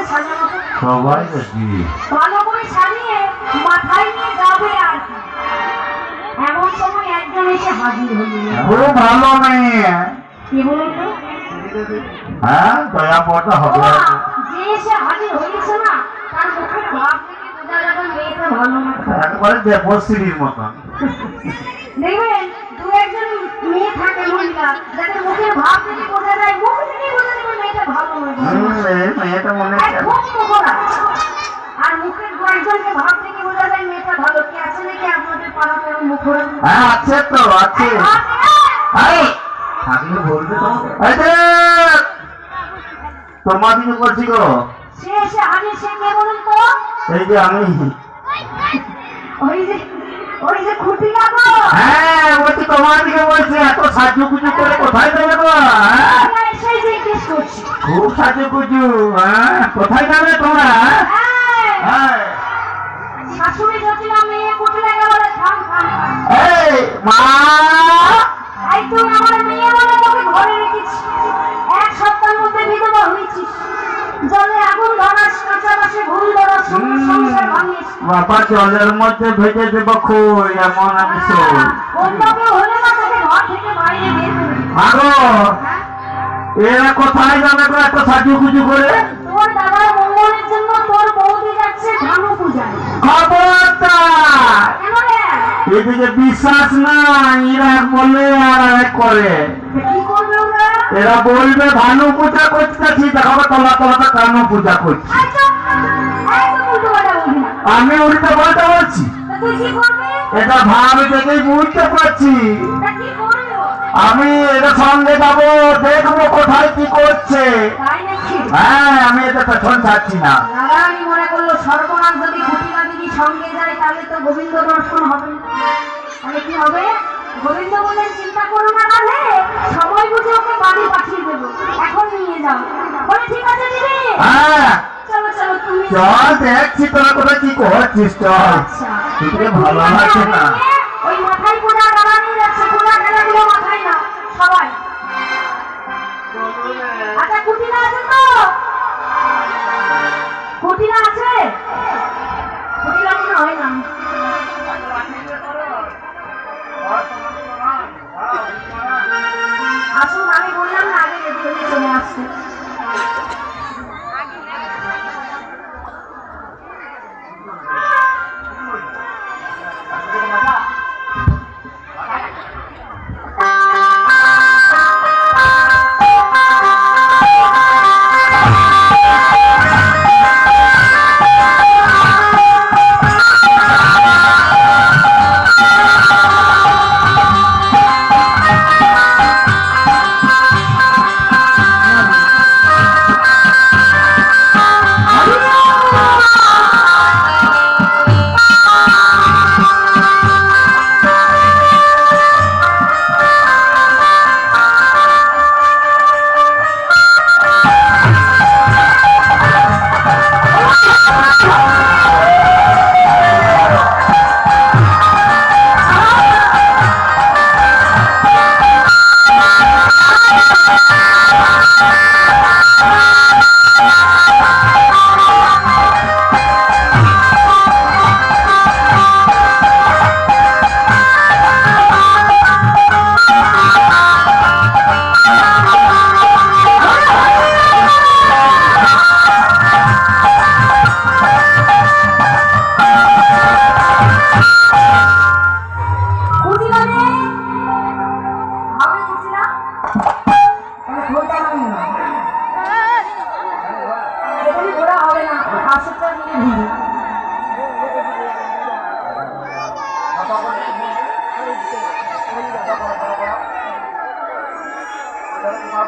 হয়েছে সাজানো? সবাই দেখি ভালো করে সাজিয়ে মাথায় নিয়ে যাবে আর এমন সময় একজন এসে হাজির হলো। খুব ভালো মেয়ে। কি বলুন তো? হ্যাঁ, দয়া পড়তে হবে। যে এসে হাজির হয়েছে না, তার মুখের ভাব থেকে বোঝা যাবে মেয়েটা ভালো না। একবারে দেবশ্রীর মতন। দেখবেন দু একজন মেয়ে থাকে মহিলা, যাদের মুখের ভাব থেকে বোঝা যায়, মুখ থেকে বোঝা যাবে মেয়েটা ভালো নয়। মেয়েটা মনে আর মুখের দু একজনকে ভাব থেকে বোঝা যায় মেয়েটা ভালো। কি আছে নাকি আপনাদের পাড়াতে মুখরা? হ্যাঁ, আছে তো, আছে। থাকলে বলবে তো। তোমার দিকে করছি গো। সে এসে হাজির, সে কে বলুন তো? এই যে আমি। ওই যে খুঁটি লাগো। হ্যাঁ, ওই তো তোমার দিকে বলছি। এত সাজুগুজু করে কোথায় যাবে গো? সেই জিজ্ঞেস করছি। খুব সাজুগুজু। হ্যাঁ, কোথায় যাবে তোমরা? শাশুড়ি ঢুকলাম, মেয়ে খুঁটি লাগা বলে থাম থাম। এই মা, এই তুই আমার মেয়ে বলে তোকে ঘরে রেখেছি। এক সপ্তাহের মধ্যে বিধবা হয়েছিস। জলে আগুন ধরাস, কাঁচা বাসে ভুল ধরাস, সংসার ভাঙিস। বাবা জলের মধ্যে ভেজে দেব খুই, এমন আমি শোন। অন্য কেউ হলে না তোকে ঘর থেকে বাইরে বের করে দিত। আগো, এরা কোথায় যাবে গো এত সাজুগুজু করে? তোর দাদার মঙ্গলের জন্য তোর বৌদি যাচ্ছে ভানু পূজায়। খবরদার! কেন রে? এদিকে বিশ্বাস নাই, এরা বলে আর এক করে। কি করবে ওরা? এরা বলবে ভানু পূজা করতেছি, দেখাবো তলা তলাতে কানু পূজা করছি। আমি উল্টো পাল্টা বলছি। এটা ভাব দেখেই বুঝতে পারছি। আমি এদের সঙ্গে যাবো, দেখবো কোথায় কি করছে। হ্যাঁ, আমি এটা পেছন ছাড়ছি না। আমি মনে করলো সর্বনাশ, যদি খুঁটিনা দিদি সঙ্গে যায় তাহলে তো গোবিন্দ দর্শন হবে। তাহলে কি হবে? গোবিন্দ বলে চিন্তা করো না, তাহলে সময় বুঝে ওকে বাড়ি পাঠিয়ে দেবো, এখন নিয়ে যাও। বলে ঠিক আছে দিদি। হ্যাঁ, চলো চলো তুমি চল দেখছি তোরা কোথায় কি করছিস। চল, তোকে ভালো লাগছে না। ওই মাথায় পূজা গালা নিয়ে যাচ্ছে, পূজা গালাগুলো মাথায় না সবাই। আচ্ছা, কুটিনা আছে তো? কুটিনা আছে? কুটিনা মনে হয় না। আসুন, আমি বললাম না আগে রেডি হয়ে চলে আসছে।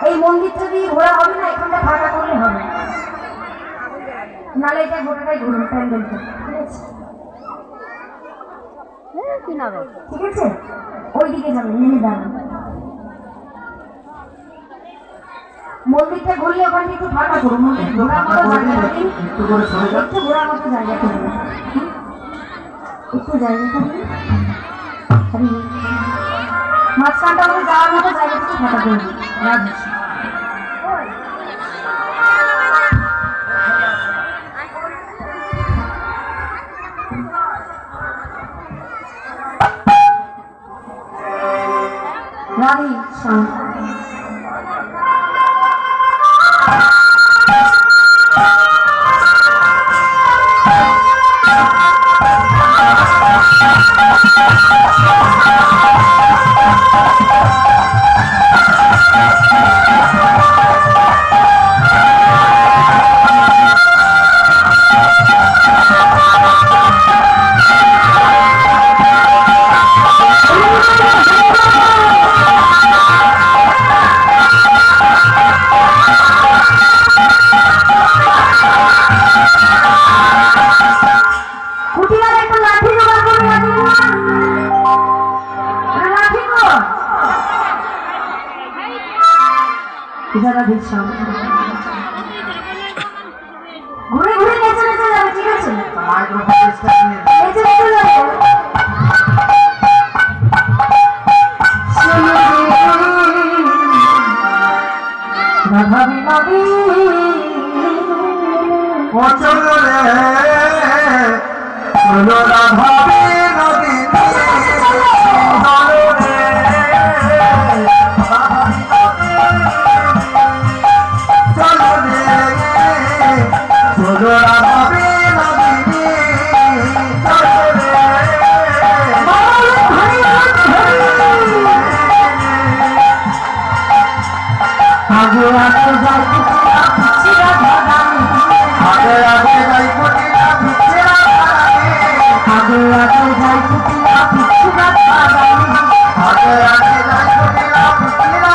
এই মন্দিরটা দিয়ে ঘোরা হবে না, এখানটা ফাঁকা করলে হবে, নালে এটা গোটাটাই ঘুরুন প্যান্ডেলটা। ঠিক আছে, ঠিক আছে, ওই দিকে যাবেন, নেমে যাবেন। মন্দিরটা ঘুরলে ওখানে একটু ফাঁকা করুন, ঘোরার মতো জায়গা দিন, একটু ঘোরার মতো জায়গা করুন, একটু জায়গা করুন, মাঝখানটা আমাদের যাওয়ার মতো জায়গা থেকে ফাঁকা করুন। রানী শোন। কুটিয়ার একটা লাঠি জোগাড় করে রাখি না। লাঠি কো ইজারা দিচ্ছ ঘুরে ঘুরে নেচে নেচে যাবে, ঠিক আছে? মাইক্রোফোন স্ট্যান্ড নিয়ে নেচে নেচে যাবে। রাধাবি নবী ও চলো রে চলো রাধাবি নদী চলো রে চলো রে চলো রাধাবি নদী চলো রে আগে আগে যাই পিছিয়ে ভাগামি, আগে আগে যাই কুটিয়া পিছিয়ে আগে আগে যাই পিছিয়ে ভাগামি, আগে আগে যাই কুটিয়া পিছিয়ে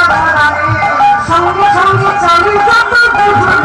সঙ্গে সঙ্গে চলি যত বুঝলো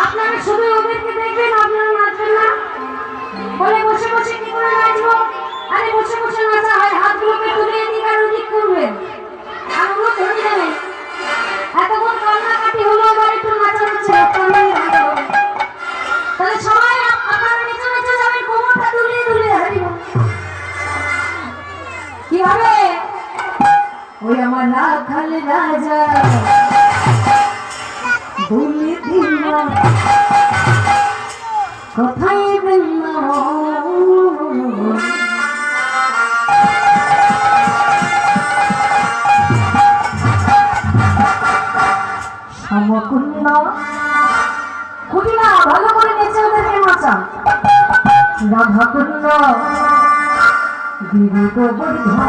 আপনারা শুধু ওদেরকে দেখবেন, আপনারা নাচবেন না। বলে বসে বসে কি করে নাচবো? আরে বসে বসে নাচা হয়, হাতগুলোকে তুলে এদিক আর ওদিক করবেন, আর ওগুলো ধরে যাবেন। এতক্ষণ কান্নাকাটি হলো, এবার একটু নাচা হচ্ছে, তাহলে সবাই আপনারা নিচে নিচে যাবেন, কোমরটা দুলিয়ে দুলিয়ে হারিব। কিভাবে? ওই আমার রাখাল রাজা দুলি দিন কোথায় গেল? সমকুণ্ড কুটিরা ভালো করে নেচে ওদেরকে নাচা। রাধাকুণ্ড দিদি গোবর্ধন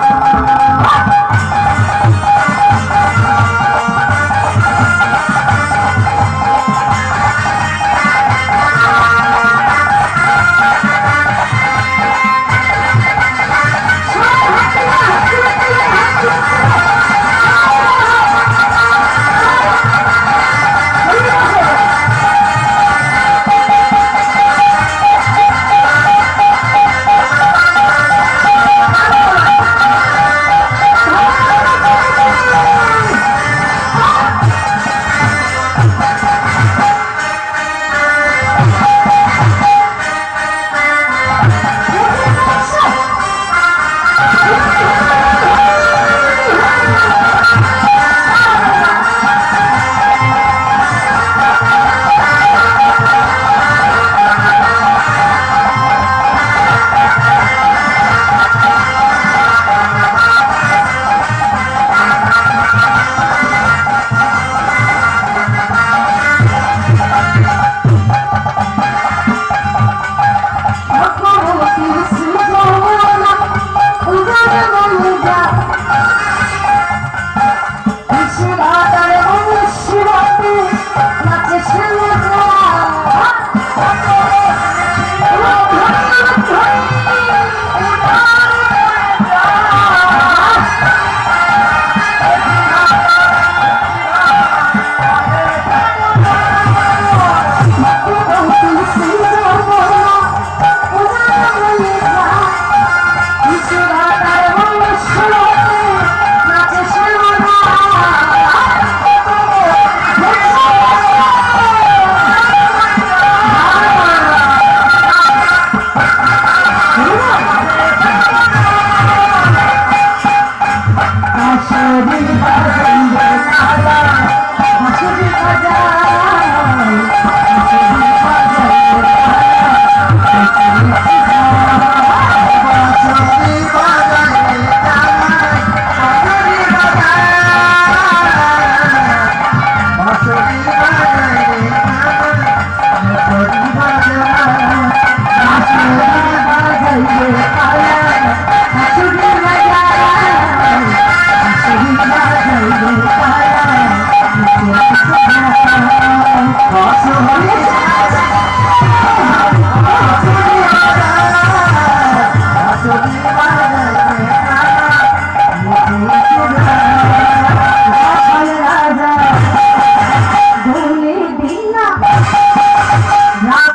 দিদি